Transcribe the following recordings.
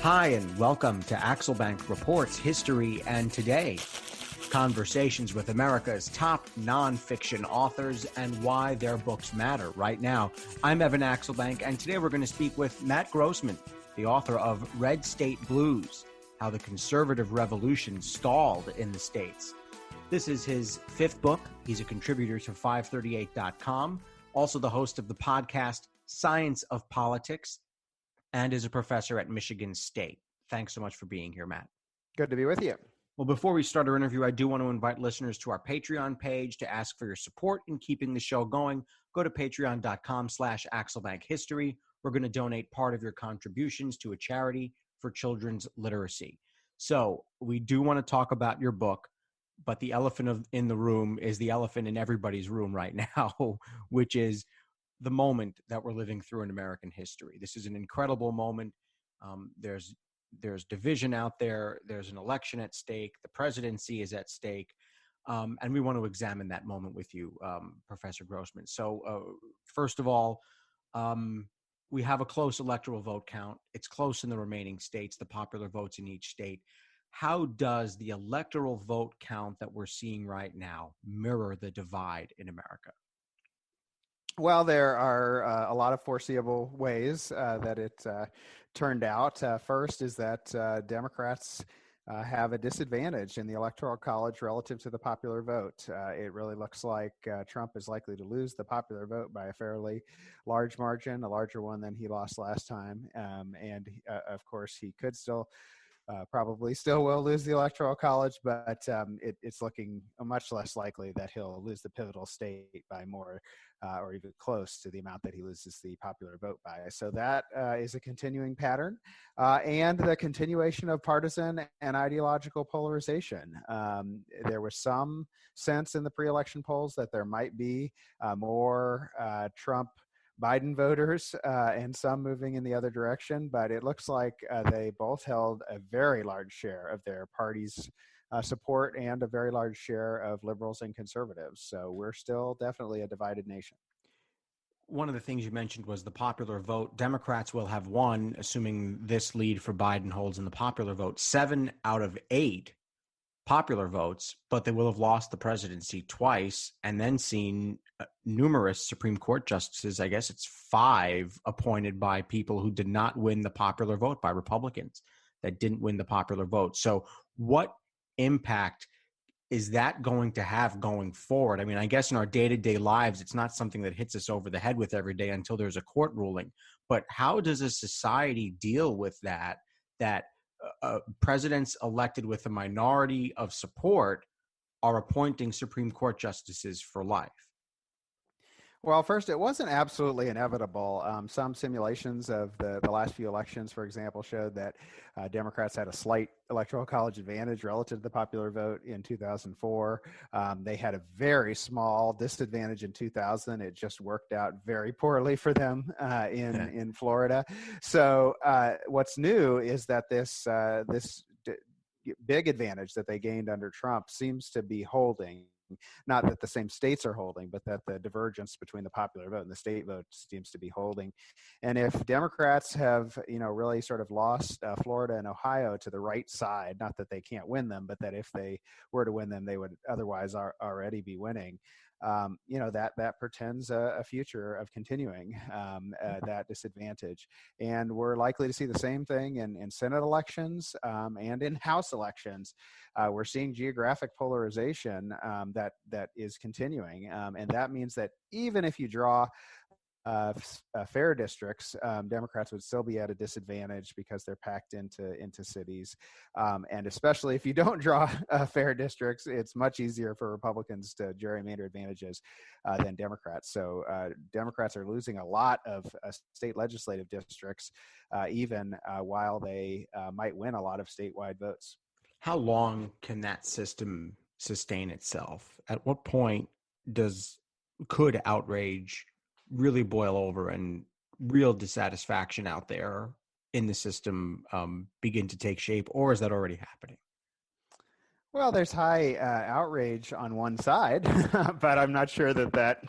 Hi, and welcome to Axelbank Reports History and Today. Conversations with America's top nonfiction authors and why their books matter right now. I'm Evan Axelbank, and today we're going to speak with Matt Grossmann, the author of Red State Blues, How the Conservative Revolution Stalled in the States. This is his fifth book. He's a contributor to 538.com, also the host of the podcast Science of Politics, and is a professor at Michigan State. Thanks so much for being here, Matt. Good to be with you. Well, before we start our interview, I do want to invite listeners to our Patreon page to ask for your support in keeping the show going. Go to patreon.com/AxelbankHistory. We're going to donate part of your contributions to a charity for children's literacy. So we do want to talk about your book, but the elephant in the room is the elephant in everybody's room right now, which is the moment that we're living through in American history. This is an incredible moment. There's division out there. There's an election at stake. The presidency is at stake. And we want to examine that moment with you, Professor Grossmann. So first of all, we have a close electoral vote count. It's close in the remaining states, the popular votes in each state. How does the electoral vote count that we're seeing right now mirror the divide in America? Well, there are a lot of foreseeable ways that it turned out. First is that Democrats have a disadvantage in the Electoral College relative to the popular vote. It really looks like Trump is likely to lose the popular vote by a fairly large margin, a larger one than he lost last time. And of course, he could probably still will lose the Electoral College, but it's looking much less likely that he'll lose the pivotal state by more or even close to the amount that he loses the popular vote by. So that is a continuing pattern, and the continuation of partisan and ideological polarization. There was some sense in the pre-election polls that there might be more Trump Biden voters and some moving in the other direction, but it looks like they both held a very large share of their party's support and a very large share of liberals and conservatives. So we're still definitely a divided nation. One of the things you mentioned was the popular vote. Democrats will have won, assuming this lead for Biden holds in the popular vote, 7 out of 8 popular votes, but they will have lost the presidency twice and then seen numerous Supreme Court justices. I guess it's 5 appointed by people who did not win the popular vote, by Republicans that didn't win the popular vote. So what impact is that going to have going forward? I mean, I guess in our day-to-day lives, it's not something that hits us over the head with every day until there's a court ruling. But how does a society deal with that presidents elected with a minority of support are appointing Supreme Court justices for life? Well, first, it wasn't absolutely inevitable. Some simulations of the last few elections, for example, showed that Democrats had a slight electoral college advantage relative to the popular vote in 2004. They had a very small disadvantage in 2000. It just worked out very poorly for them in Florida. So what's new is that this big advantage that they gained under Trump seems to be holding. Not that the same states are holding, but that the divergence between the popular vote and the state vote seems to be holding. And if Democrats have, really sort of lost Florida and Ohio to the right side, not that they can't win them, but that if they were to win them, they would otherwise already be winning. That portends a future of continuing that disadvantage. And we're likely to see the same thing in Senate elections and in House elections. We're seeing geographic polarization that is continuing. And that means that even if you draw fair districts, Democrats would still be at a disadvantage because they're packed into cities. And especially if you don't draw fair districts, it's much easier for Republicans to gerrymander advantages than Democrats. So Democrats are losing a lot of state legislative districts, even while they might win a lot of statewide votes. How long can that system sustain itself? At what point could outrage really boil over and real dissatisfaction out there in the system begin to take shape, or is that already happening? Well, there's high outrage on one side, but I'm not sure that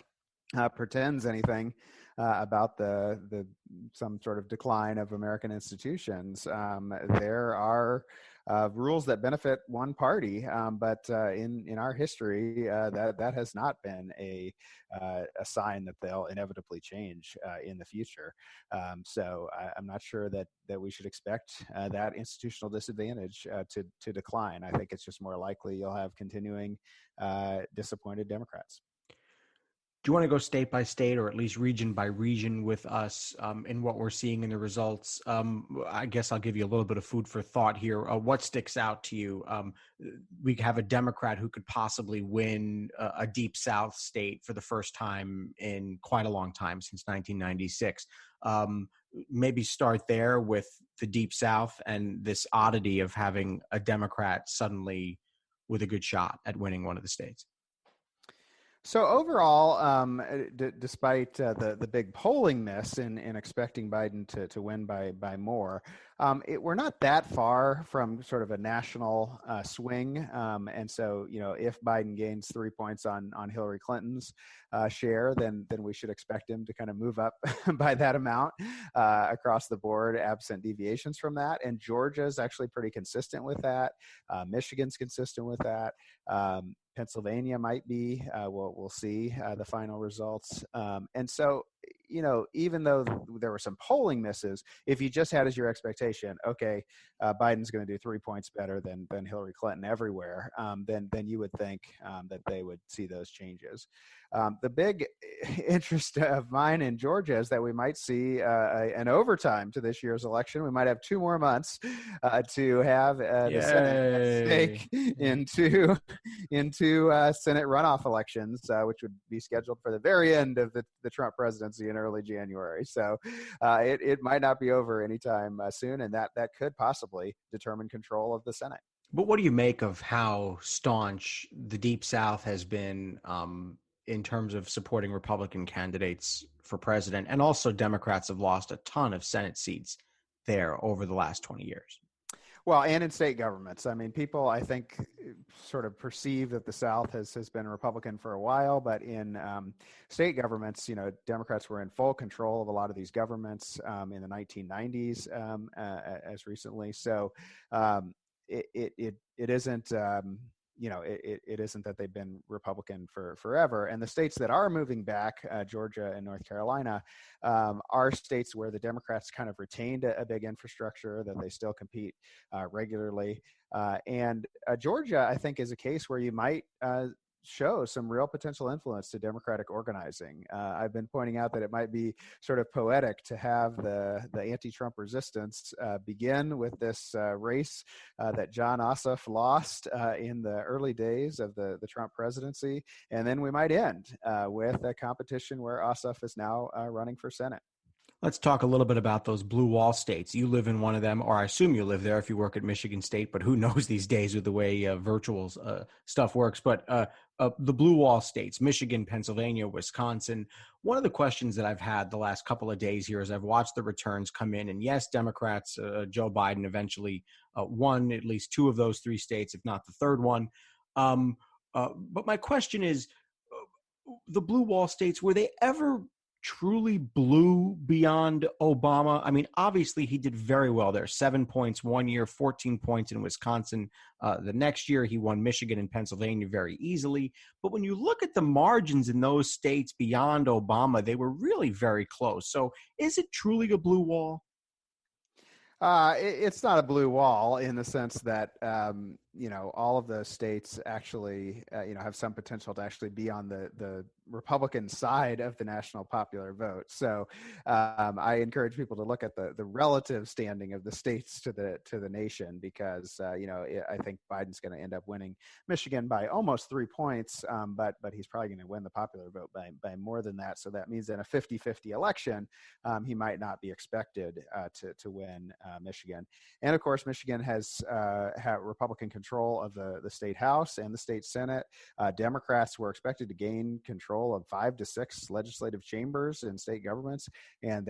portends anything about the some sort of decline of American institutions. There are rules that benefit one party, but in our history, that has not been a sign that they'll inevitably change in the future. So I'm not sure that we should expect that institutional disadvantage to decline. I think it's just more likely you'll have continuing disappointed Democrats. Do you want to go state by state or at least region by region with us in what we're seeing in the results? I guess I'll give you a little bit of food for thought here. What sticks out to you? We have a Democrat who could possibly win a deep South state for the first time in quite a long time, since 1996. Maybe start there with the deep South and this oddity of having a Democrat suddenly with a good shot at winning one of the states. So overall, despite the big polling miss in expecting Biden to win by more, we're not that far from sort of a national swing. And so, if Biden gains 3 points on Hillary Clinton's share, then we should expect him to kind of move up by that amount across the board, absent deviations from that. And Georgia is actually pretty consistent with that. Michigan's consistent with that. Pennsylvania might be. We'll see the final results. And so, even though there were some polling misses, if you just had as your expectation, okay, Biden's going to do 3 points better than Hillary Clinton everywhere, then you would think that they would see those changes. The big interest of mine in Georgia is that we might see an overtime to this year's election. We might have 2 more months to have the Senate stake into Senate runoff elections, which would be scheduled for the very end of the Trump presidency in early January. So it might not be over anytime soon, and that could possibly determine control of the Senate. But what do you make of how staunch the Deep South has been in terms of supporting Republican candidates for president? And also Democrats have lost a ton of Senate seats there over the last 20 years. Well, and in state governments. I mean, people, I think, sort of perceive that the South has been Republican for a while, but in state governments, Democrats were in full control of a lot of these governments in the 1990s as recently. So it isn't. It isn't that they've been Republican for forever. And the states that are moving back, Georgia and North Carolina, are states where the Democrats kind of retained a big infrastructure, that they still compete regularly. And Georgia, I think, is a case where you might show some real potential influence to Democratic organizing. I've been pointing out that it might be sort of poetic to have the anti-Trump resistance begin with this race that John Ossoff lost in the early days of the Trump presidency, and then we might end with a competition where Ossoff is now running for Senate. Let's talk a little bit about those blue wall states. You live in one of them, or I assume you live there if you work at Michigan State, but who knows these days with the way virtual stuff works. But the blue wall states, Michigan, Pennsylvania, Wisconsin. One of the questions that I've had the last couple of days here as I've watched the returns come in, and yes, Democrats, Joe Biden eventually won at least 2 of those 3 states, if not the third one. But my question is, the blue wall states, were they ever truly blue beyond Obama? I mean, obviously he did very well there. 7 points one year, 14 points in Wisconsin. The next year he won Michigan and Pennsylvania very easily. But when you look at the margins in those states beyond Obama, they were really very close. So is it truly a blue wall? It's not a blue wall in the sense that, all of those states actually, have some potential to actually be on the Republican side of the national popular vote. So I encourage people to look at the relative standing of the states to the nation, because, I think Biden's going to end up winning Michigan by almost 3 points, but he's probably going to win the popular vote by more than that. So that means in a 50-50 election, he might not be expected to win Michigan. And of course, Michigan has Republican control of the state House and the state Senate. Democrats were expected to gain control of 5 to 6 legislative chambers in state governments, and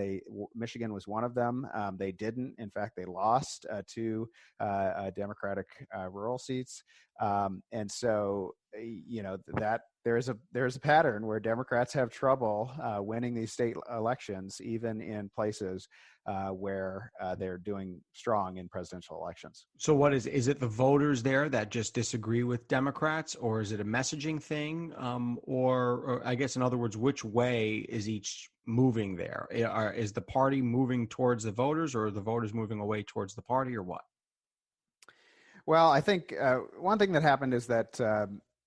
Michigan was one of them. They didn't. In fact, they lost 2 Democratic rural seats. And so, that there's a pattern where Democrats have trouble winning these state elections, even in places where they're doing strong in presidential elections. So what is it the voters there that just disagree with Democrats, or is it a messaging thing? Or I guess, in other words, which way is each moving there? Is the party moving towards the voters, or are the voters moving away towards the party, or what? Well, I think one thing that happened is that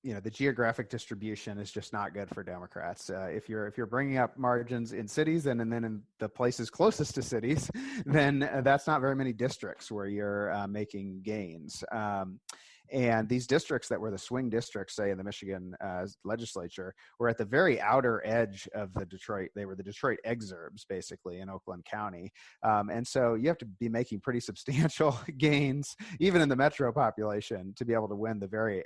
the geographic distribution is just not good for Democrats. If you're bringing up margins in cities and then in the places closest to cities, then that's not very many districts where you're making gains. And these districts that were the swing districts, say in the Michigan legislature, were at the very outer edge of the Detroit. They were the Detroit exurbs, basically, in Oakland County. And so you have to be making pretty substantial gains, even in the metro population, to be able to win the very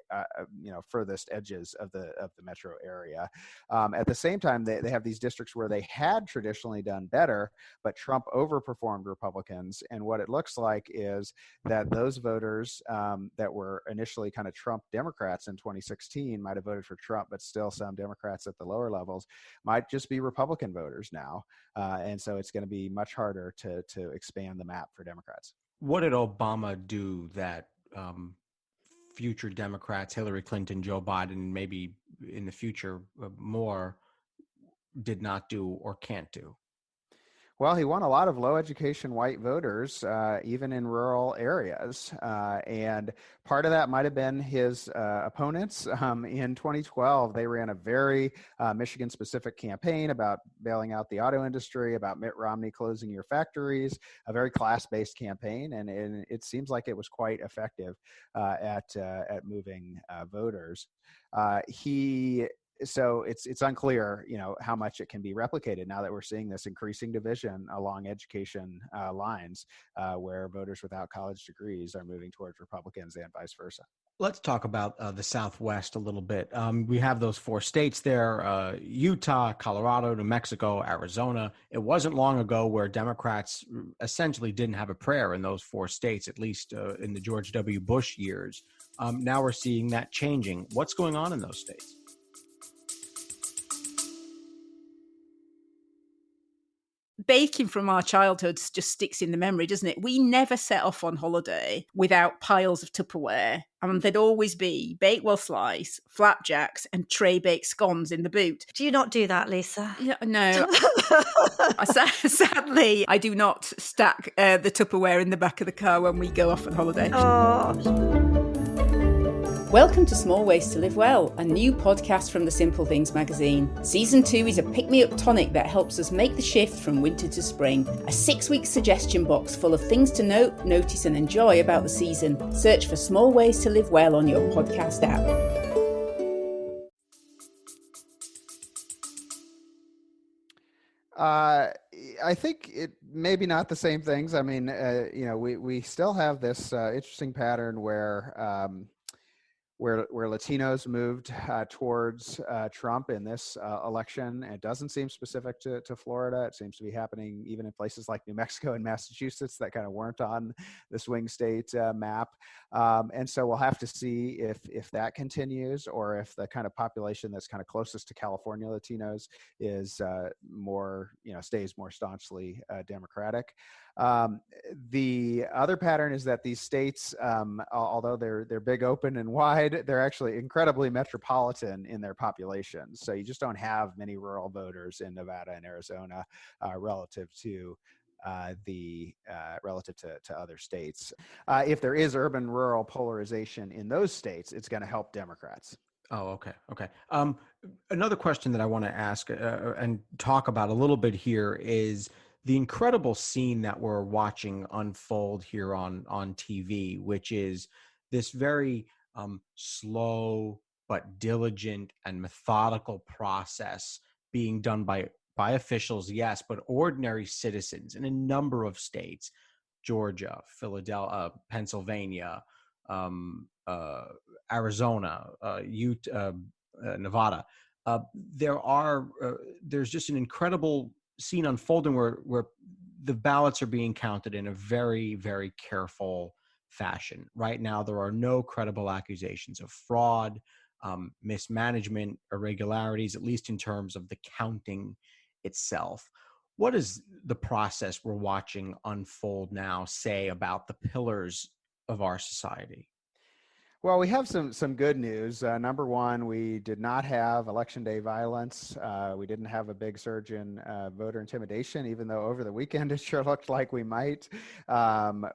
furthest edges of the metro area. At the same time, they have these districts where they had traditionally done better, but Trump overperformed Republicans. And what it looks like is that those voters that were initially kind of Trump Democrats in 2016 might have voted for Trump, but still some Democrats at the lower levels might just be Republican voters now. And so it's going to be much harder to expand the map for Democrats. What did Obama do that future Democrats, Hillary Clinton, Joe Biden, maybe in the future more, did not do or can't do? Well, he won a lot of low education white voters, even in rural areas. And part of that might have been his opponents. In 2012, they ran a very Michigan specific campaign about bailing out the auto industry, about Mitt Romney closing your factories, a very class based campaign. And it seems like it was quite effective at moving voters. So it's unclear, how much it can be replicated now that we're seeing this increasing division along education lines, where voters without college degrees are moving towards Republicans and vice versa. Let's talk about the Southwest a little bit. We have those 4 states there: Utah, Colorado, New Mexico, Arizona. It wasn't long ago where Democrats essentially didn't have a prayer in those 4 states, at least in the George W. Bush years. Now we're seeing that changing. What's going on in those states? Baking from our childhoods just sticks in the memory, doesn't it? We never set off on holiday without piles of Tupperware. And there'd always be Bakewell slice, flapjacks, and tray baked scones in the boot. Do you not do that, Lisa? No. Sadly, I do not stack the Tupperware in the back of the car when we go off on holiday. Oh. Welcome to Small Ways to Live Well, a new podcast from the Simple Things magazine. Season 2 is a pick-me-up tonic that helps us make the shift from winter to spring. A 6-week suggestion box full of things to note, notice and enjoy about the season. Search for Small Ways to Live Well on your podcast app. I think it maybe not the same things. I mean, we still have this interesting pattern where Latinos moved towards Trump in this election. It doesn't seem specific to Florida. It seems to be happening even in places like New Mexico and Massachusetts that kind of weren't on the swing state map. And so we'll have to see if that continues, or if the kind of population that's kind of closest to California Latinos is stays more staunchly Democratic. The other pattern is that these states, although they're big, open, and wide, they're actually incredibly metropolitan in their populations. So you just don't have many rural voters in Nevada and Arizona relative to other states. If there is urban-rural polarization in those states, it's going to help Democrats. Oh, okay. Another question that I want to ask and talk about a little bit here is the incredible scene that we're watching unfold here on TV, which is this very slow but diligent and methodical process being done by officials, yes, but ordinary citizens in a number of states: Georgia, Philadelphia, Pennsylvania, Arizona, Utah, Nevada. There's just an incredible scene unfolding where the ballots are being counted in a very, very careful fashion. Right now, there are no credible accusations of fraud. mismanagement, irregularities, at least in terms of the counting itself. What does the process we're watching unfold now say about the pillars of our society? Well, we have some good news. Number one, we did not have election day violence. We didn't have a big surge in voter intimidation, even though over the weekend it sure looked like we might.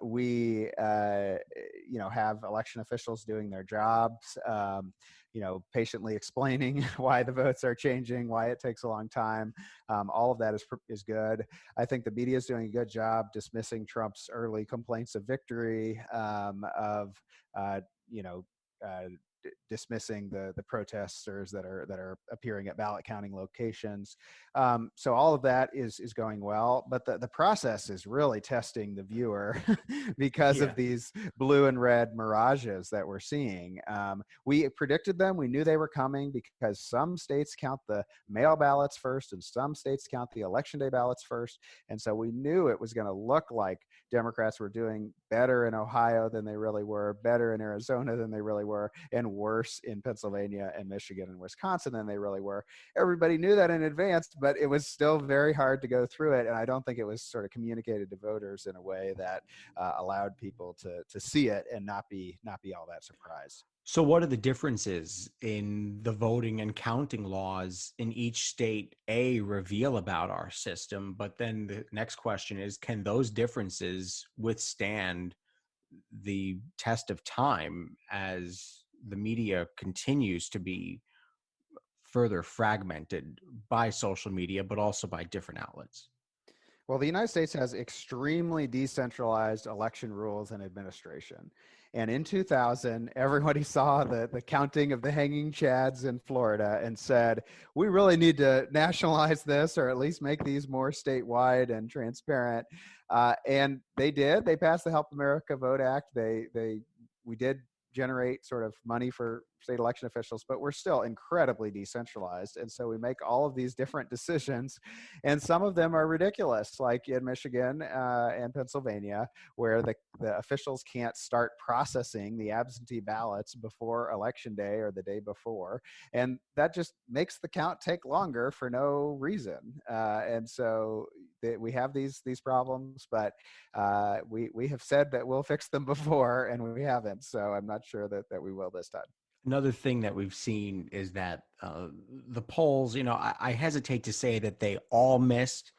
We, have election officials doing their jobs. Patiently explaining why the votes are changing, why it takes a long time. All of that is good. I think the media is doing a good job dismissing Trump's early complaints of victory, uh, you know, dismissing the protesters that are appearing at ballot counting locations. So all of that is going well, but the process is really testing the viewer because of these blue and red mirages that we're seeing. We predicted them. We knew they were coming because some states count the mail ballots first and some states count the election day ballots first. And so we knew it was going to look like Democrats were doing better in Ohio than they really were, better in Arizona than they really were, and worse in Pennsylvania and Michigan and Wisconsin than they really were. Everybody knew that in advance, but it was still very hard to go through it. And I don't think it was sort of communicated to voters in a way that allowed people to see it and not be all that surprised. So what are the differences in the voting and counting laws in each state, reveal about our system? But then the next question is, can those differences withstand the test of time as the media continues to be further fragmented by social media, but also by different outlets? Well, the United States has extremely decentralized election rules and administration. And in 2000, everybody saw the counting of the hanging chads in Florida and said, we really need to nationalize this, or at least make these more statewide and transparent. And they did. They passed the Help America Vote Act. We did generate sort of money for state election officials, but we're still incredibly decentralized. And so we make all of these different decisions, and some of them are ridiculous, like in Michigan and Pennsylvania, where the officials can't start processing the absentee ballots before election day or the day before. And that just makes the count take longer for no reason. And so we have these problems, but we have said that we'll fix them before, and we haven't. So I'm not sure that we will this time. Another thing that we've seen is that the polls, I hesitate to say that they all missed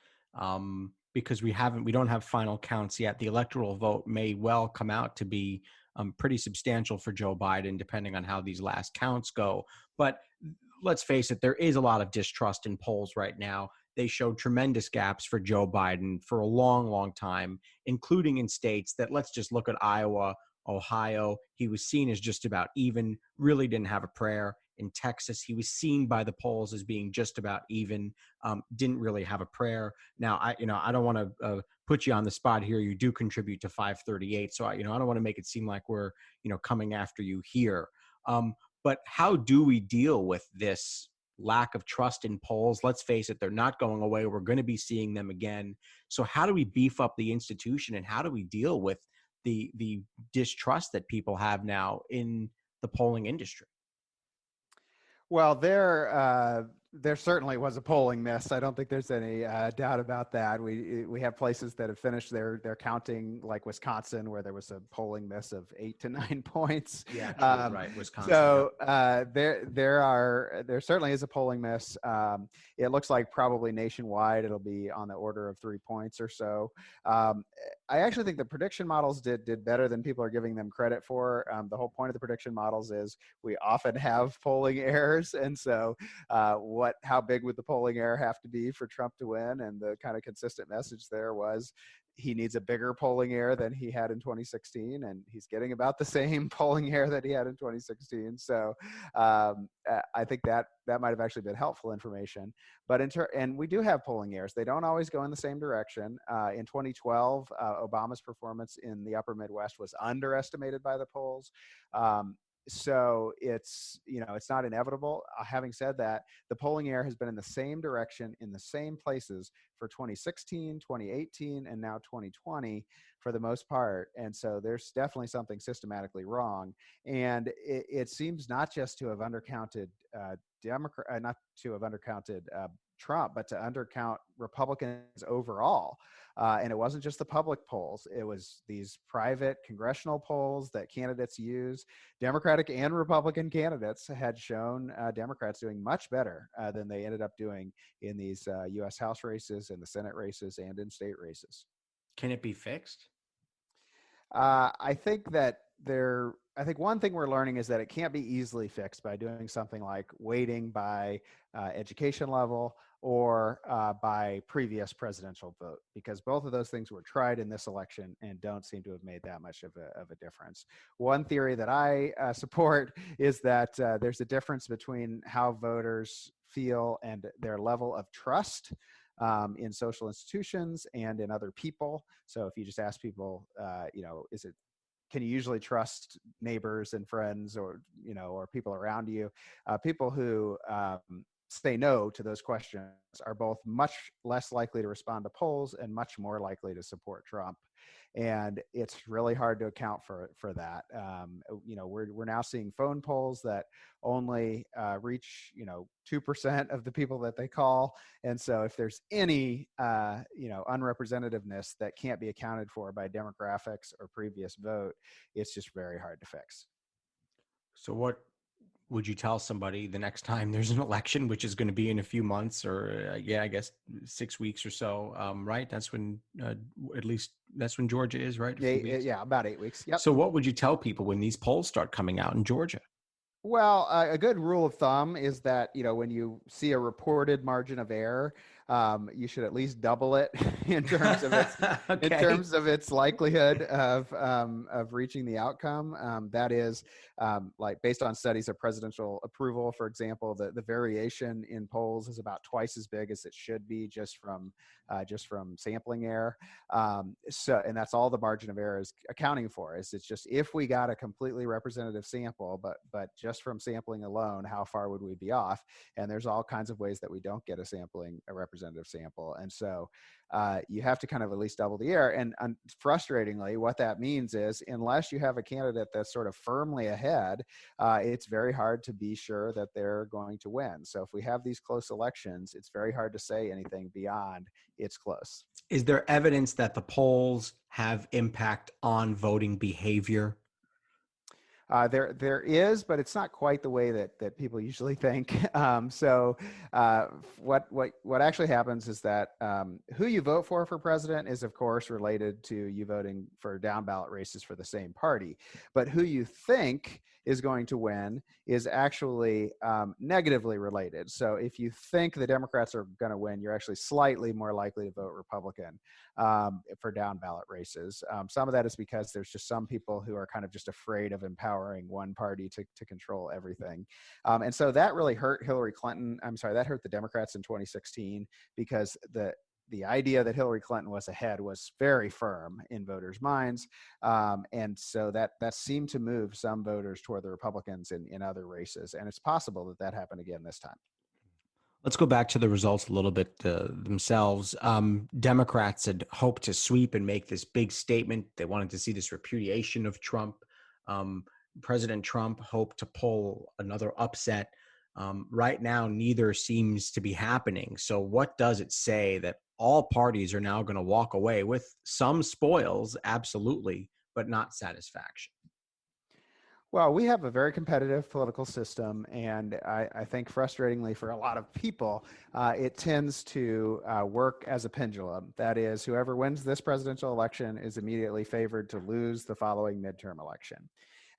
because we don't have final counts yet. The electoral vote may well come out to be pretty substantial for Joe Biden, depending on how these last counts go. But let's face it, there is a lot of distrust in polls right now. They showed tremendous gaps for Joe Biden for a long, long time, including in states that, let's just look at Iowa, Ohio. He was seen as just about even, really didn't have a prayer. In Texas, he was seen by the polls as being just about even, didn't really have a prayer. Now, I don't want to put you on the spot here. You do contribute to 538. So, I don't want to make it seem like we're, coming after you here. But how do we deal with this lack of trust in polls? Let's face it, they're not going away. We're going to be seeing them again. So how do we beef up the institution, and how do we deal with the distrust that people have now in the polling industry? Well, there certainly was a polling miss. I don't think there's any doubt about that. We have places that have finished their counting, like Wisconsin, where there was a polling miss of 8 to 9 points. Yeah, right, Wisconsin. So there certainly is a polling miss. It looks like probably nationwide it'll be on the order of 3 points or so. I actually think the prediction models did better than people are giving them credit for. The whole point of the prediction models is we often have polling errors, and so how big would the polling error have to be for Trump to win? And the kind of consistent message there was he needs a bigger polling error than he had in 2016, and he's getting about the same polling error that he had in 2016. So I think that might have actually been helpful information. But and we do have polling errors. They don't always go in the same direction. In 2012, Obama's performance in the upper Midwest was underestimated by the polls. So it's not inevitable. Having said that, the polling error has been in the same direction in the same places for 2016, 2018, and now 2020 for the most part. And so there's definitely something systematically wrong. And it seems not just to have undercounted not to have undercounted Trump, but to undercount Republicans overall. And it wasn't just the public polls. It was these private congressional polls that candidates use. Democratic and Republican candidates had shown Democrats doing much better than they ended up doing in these U.S. House races, in the Senate races, and in state races. Can it be fixed? I think one thing we're learning is that it can't be easily fixed by doing something like weighting by education level or by previous presidential vote, because both of those things were tried in this election and don't seem to have made that much of a difference. One theory that I support is that there's a difference between how voters feel and their level of trust in social institutions and in other people. So if you just ask people, can you usually trust neighbors and friends or people around you? People who say no to those questions are both much less likely to respond to polls and much more likely to support Trump. And it's really hard to account for that. We're now seeing phone polls that only reach 2% of the people that they call. And so if there's any unrepresentativeness that can't be accounted for by demographics or previous vote, it's just very hard to fix. So what would you tell somebody the next time there's an election, which is going to be in a few months or I guess 6 weeks or so, right? That's when, at least that's when Georgia is, right? Yeah, about 8 weeks. Yep. So what would you tell people when these polls start coming out in Georgia? Well, a good rule of thumb is that, when you see a reported margin of error, you should at least double it in terms of its Okay. in terms of its likelihood of reaching the outcome. That is, like based on studies of presidential approval, for example, the variation in polls is about twice as big as it should be just from sampling error. And that's all the margin of error is accounting for. It's just if we got a completely representative sample, but just from sampling alone, how far would we be off? And there's all kinds of ways that we don't get a representative sample. And so you have to kind of at least double the error. And frustratingly, what that means is unless you have a candidate that's sort of firmly ahead, it's very hard to be sure that they're going to win. So if we have these close elections, it's very hard to say anything beyond it's close. Is there evidence that the polls have impact on voting behavior? There is, but it's not quite the way that people usually think. What actually happens is that who you vote for president is, of course, related to you voting for down ballot races for the same party. But who you think is going to win is actually negatively related. So if you think the Democrats are going to win, you're actually slightly more likely to vote Republican for down ballot races. Some of that is because there's just some people who are kind of just afraid of empowering one party to control everything. And so that really hurt that hurt the Democrats in 2016 because the idea that Hillary Clinton was ahead was very firm in voters' minds. And so that seemed to move some voters toward the Republicans in other races. And it's possible that happened again this time. Let's go back to the results a little bit themselves. Democrats had hoped to sweep and make this big statement. They wanted to see this repudiation of Trump. President Trump hoped to pull another upset. Right now, neither seems to be happening. So what does it say that all parties are now going to walk away with some spoils, absolutely, but not satisfaction? Well, we have a very competitive political system, and I think frustratingly for a lot of people, it tends to work as a pendulum. That is, whoever wins this presidential election is immediately favored to lose the following midterm election.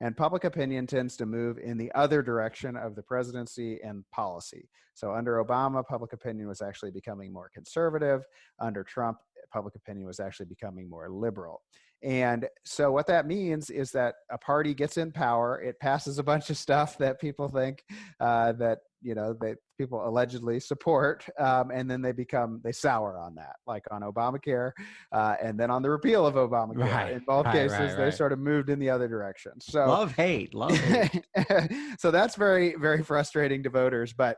And public opinion tends to move in the other direction of the presidency and policy. So under Obama, public opinion was actually becoming more conservative. Under Trump, public opinion was actually becoming more liberal. And so what that means is that a party gets in power, it passes a bunch of stuff that people think that people allegedly support, and then they sour on that, like on Obamacare, and then on the repeal of Obamacare. Right, In both right, cases, right, they right. sort of moved in the other direction. So, Love, hate, love, hate. so that's very, very frustrating to voters. But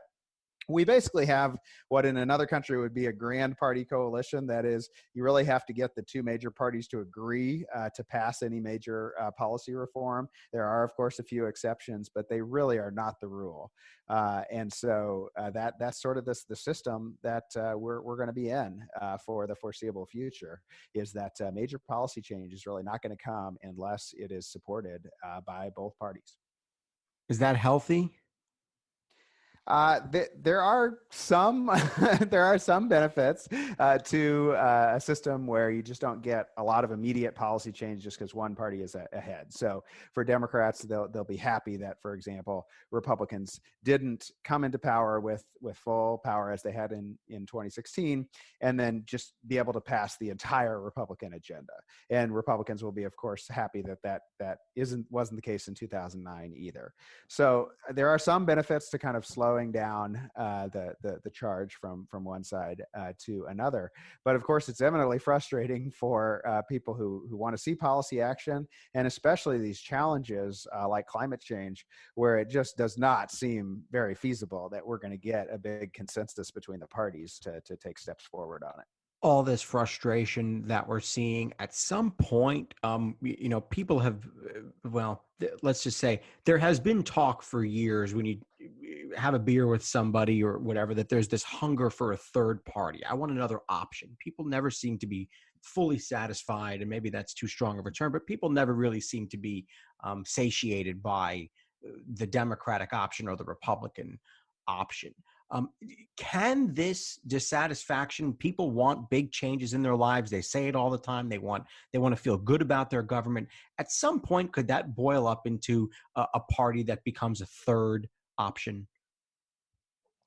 we basically have what in another country would be a grand party coalition. That is, you really have to get the two major parties to agree to pass any major policy reform. There are, of course, a few exceptions, but they really are not the rule. And so that's sort of the system that we're going to be in for the foreseeable future, is that major policy change is really not going to come unless it is supported by both parties. Is that healthy? There are some there are some benefits to a system where you just don't get a lot of immediate policy change just because one party is ahead. So for Democrats, they'll be happy that, for example, Republicans didn't come into power with full power as they had in 2016, and then just be able to pass the entire Republican agenda. And Republicans will be, of course, happy that wasn't the case in 2009 either. So there are some benefits to kind of slowing down the charge from one side to another. But of course, it's eminently frustrating for people who want to see policy action, and especially these challenges like climate change, where it just does not seem very feasible that we're going to get a big consensus between the parties to take steps forward on it. All this frustration that we're seeing at some point, people have, let's just say there has been talk for years when you have a beer with somebody or whatever, that there's this hunger for a third party. I want another option. People never seem to be fully satisfied, and maybe that's too strong of a term, but people never really seem to be satiated by the Democratic option or the Republican option. Can this dissatisfaction, people want big changes in their lives, they say it all the time, they want to feel good about their government, at some point could that boil up into a party that becomes a third option?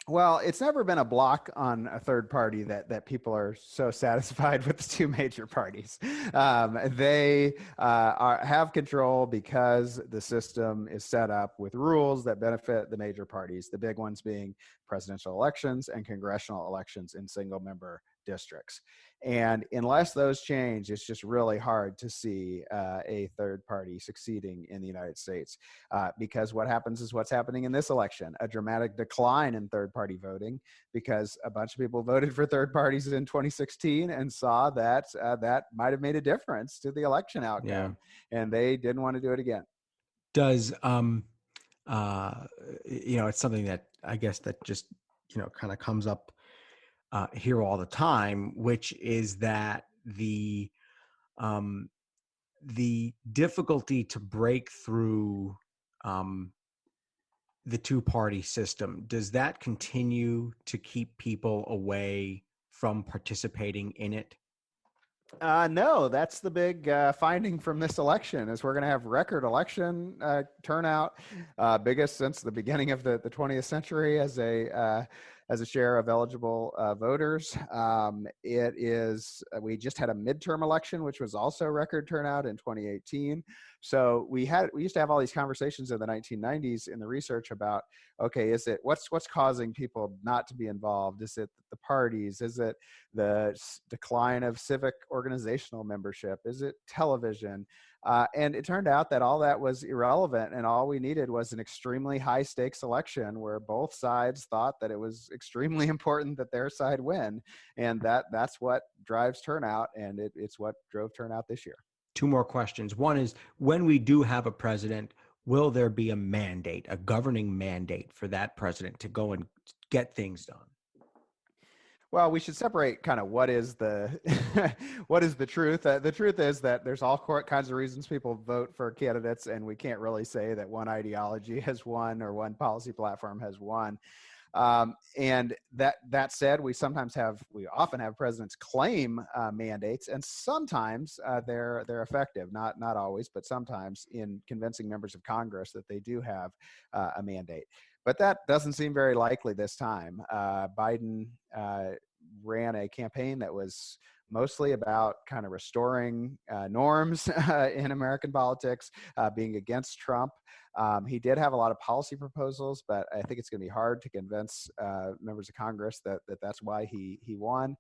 Well, it's never been a block on a third party that people are so satisfied with the two major parties. They have control because the system is set up with rules that benefit the major parties, the big ones being presidential elections and congressional elections in single member districts. And unless those change, it's just really hard to see a third party succeeding in the United States, because what happens is what's happening in this election, a dramatic decline in third party voting, because a bunch of people voted for third parties in 2016 and saw that that might have made a difference to the election outcome, and they didn't want to do it again. Does it's something that I guess that just kind of comes up here all the time, which is that the difficulty to break through the two-party system, does that continue to keep people away from participating in it? No, that's the big finding from this election, is we're going to have record election turnout, biggest since the beginning of the 20th century as a share of eligible voters. We just had a midterm election, which was also record turnout in 2018. So we used to have all these conversations in the 1990s in the research about, okay, what's causing people not to be involved? Is it the parties? Is it the decline of civic organizational membership? Is it television? And it turned out that all that was irrelevant, and all we needed was an extremely high stakes election where both sides thought that it was extremely important that their side win. And that's what drives turnout, and it's what drove turnout this year. Two more questions. One is, when we do have a president, will there be a mandate, a governing mandate for that president to go and get things done? Well, we should separate kind of what is the what is the truth. The truth is that there's all kinds of reasons people vote for candidates, and we can't really say that one ideology has won or one policy platform has won. And that said, we often have presidents claim mandates, and sometimes they're effective. Not always, but sometimes, in convincing members of Congress that they do have a mandate. But that doesn't seem very likely this time. Biden ran a campaign that was mostly about kind of restoring norms in American politics, being against Trump. He did have a lot of policy proposals, but I think it's going to be hard to convince members of Congress that that's why he won.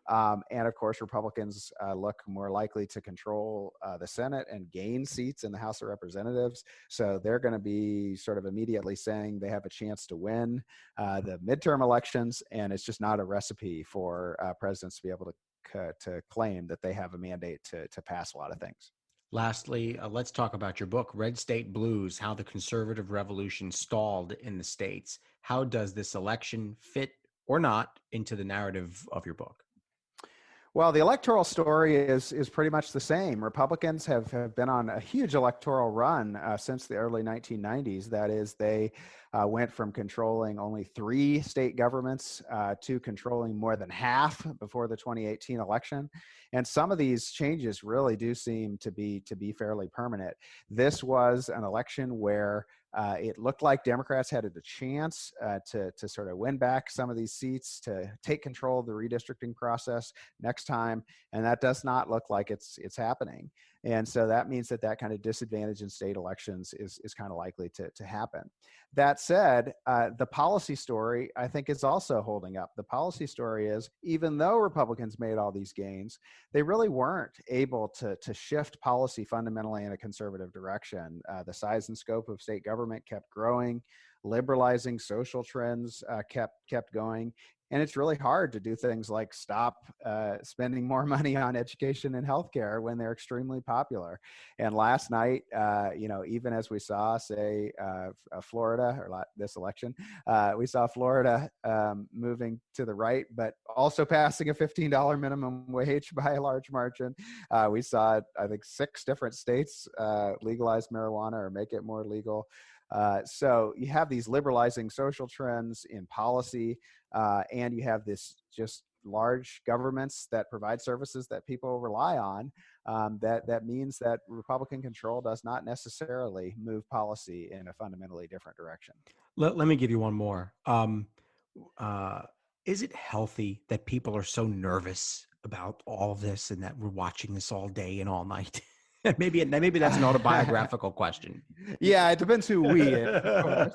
And of course, Republicans look more likely to control the Senate and gain seats in the House of Representatives. So they're going to be sort of immediately saying they have a chance to win the midterm elections. And it's just not a recipe for presidents to be able to claim that they have a mandate to pass a lot of things. Lastly, let's talk about your book, Red State Blues, How the Conservative Revolution Stalled in the States. How does this election fit or not into the narrative of your book? Well, the electoral story is pretty much the same. Republicans have been on a huge electoral run since the early 1990s. That is, they went from controlling only 3 state governments to controlling more than half before the 2018 election. And some of these changes really do seem to be fairly permanent. This was an election where it looked like Democrats had a chance to sort of win back some of these seats, to take control of the redistricting process next time, and that does not look like it's happening. And so that means that kind of disadvantage in state elections is kind of likely to happen. That said, the policy story, I think, is also holding up. The policy story is, even though Republicans made all these gains, they really weren't able to shift policy fundamentally in a conservative direction. The size and scope of state government kept growing. Liberalizing social trends kept going. And it's really hard to do things like stop spending more money on education and healthcare when they're extremely popular. And last night, even as we saw, say, Florida, or this election, we saw Florida moving to the right, but also passing a $15 minimum wage by a large margin. We saw, I think, 6 different states legalize marijuana or make it more legal. So you have these liberalizing social trends in policy, and you have this just large governments that provide services that people rely on. That means that Republican control does not necessarily move policy in a fundamentally different direction. Let me give you one more. Is it healthy that people are so nervous about all of this and that we're watching this all day and all night? Maybe that's an autobiographical question. Yeah, it depends who we. Of course.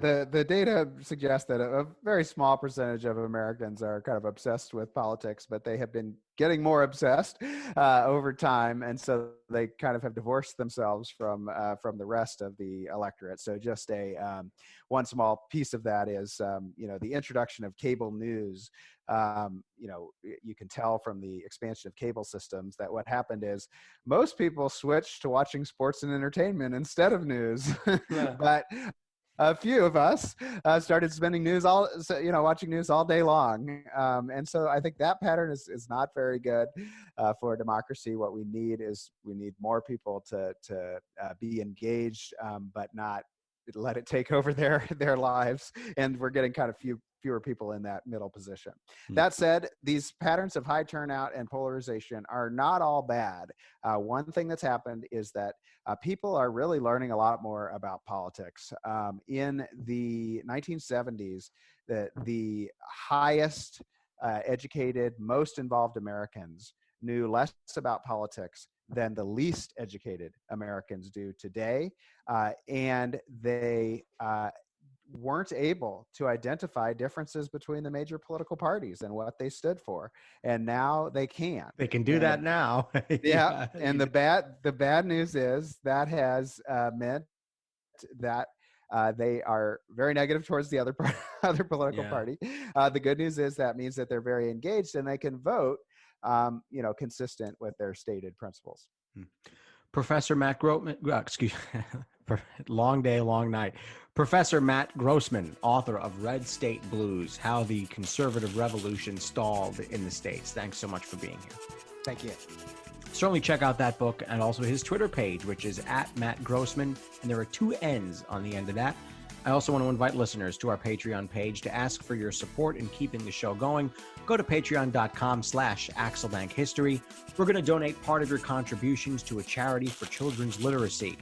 The data suggests that a very small percentage of Americans are kind of obsessed with politics, but they have been getting more obsessed over time, and so they kind of have divorced themselves from the rest of the electorate. So just one small piece of that is the introduction of cable news. You can tell from the expansion of cable systems that what happened is most people switched to watching sports and entertainment instead of news. But a few of us started spending watching news all day long. And so I think that pattern is not very good for democracy. What we need more people to be engaged, but not let it take over their lives. And we're getting kind of fewer people in that middle position. That said, these patterns of high turnout and polarization are not all bad. One thing that's happened is that people are really learning a lot more about politics. In the 1970s, the highest educated, most involved Americans knew less about politics than the least educated Americans do today. And they weren't able to identify differences between the major political parties and what they stood for. And now they can. They can do that now. Yeah. And the bad news is that has meant that they are very negative towards the other political party. The good news is that means that they're very engaged and they can vote consistent with their stated principles. Professor Matt Grossmann, long day, long night. Professor Matt Grossmann, author of Red State Blues, How the Conservative Revolution Stalled in the States. Thanks so much for being here. Thank you. Certainly check out that book and also his Twitter page, which is @MattGrossmann, and there are 2 N's on the end of that. I also want to invite listeners to our Patreon page to ask for your support in keeping the show going. Go to patreon.com/AxelBankHistory. We're going to donate part of your contributions to a charity for children's literacy.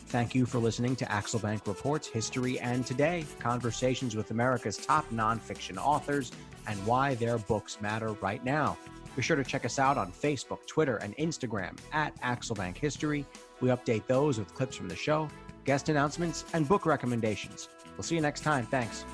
Thank you for listening to Axelbank Reports History and Today, conversations with America's top nonfiction authors and why their books matter right now. Be sure to check us out on Facebook, Twitter, and Instagram at Axelbank History. We update those with clips from the show, guest announcements, and book recommendations. We'll see you next time. Thanks.